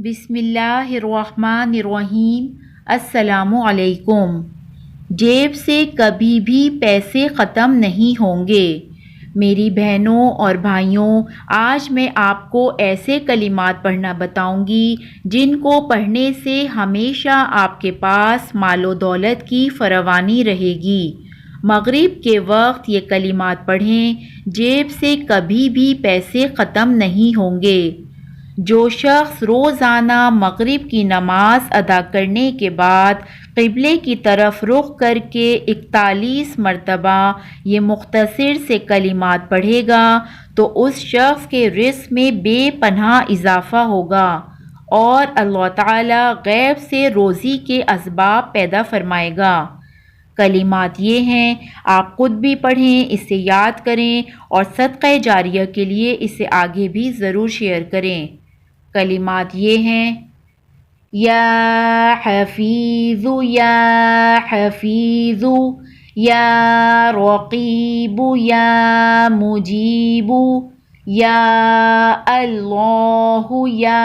بسم اللہ الرحمن الرحیم۔ السلام علیکم۔ جیب سے کبھی بھی پیسے ختم نہیں ہوں گے۔ میری بہنوں اور بھائیوں، آج میں آپ کو ایسے کلمات پڑھنا بتاؤں گی جن کو پڑھنے سے ہمیشہ آپ کے پاس مال و دولت کی فراوانی رہے گی۔ مغرب کے وقت یہ کلمات پڑھیں، جیب سے کبھی بھی پیسے ختم نہیں ہوں گے۔ جو شخص روزانہ مغرب کی نماز ادا کرنے کے بعد قبلے کی طرف رخ کر کے 41 مرتبہ یہ مختصر سے کلمات پڑھے گا تو اس شخص کے رزق میں بے پناہ اضافہ ہوگا اور اللہ تعالی غیب سے روزی کے اسباب پیدا فرمائے گا۔ کلمات یہ ہیں، آپ خود بھی پڑھیں، اسے یاد کریں اور صدقہ جاریہ کے لیے اسے آگے بھی ضرور شیئر کریں۔ کلمات یہ ہیں: یا حفیظ یا حفیظ، یا رقیب یا مجیب، یا اللہ یا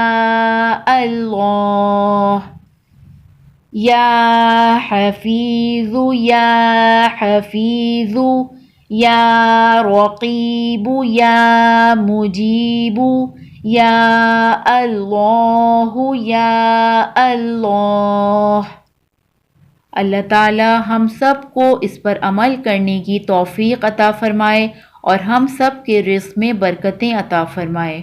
اللہ، یا حفیظ یا حفیظ، یا رقیب یا مجیب، یا اللہ یا اللہ۔ اللہ تعالی ہم سب کو اس پر عمل کرنے کی توفیق عطا فرمائے اور ہم سب کے رزق میں برکتیں عطا فرمائے۔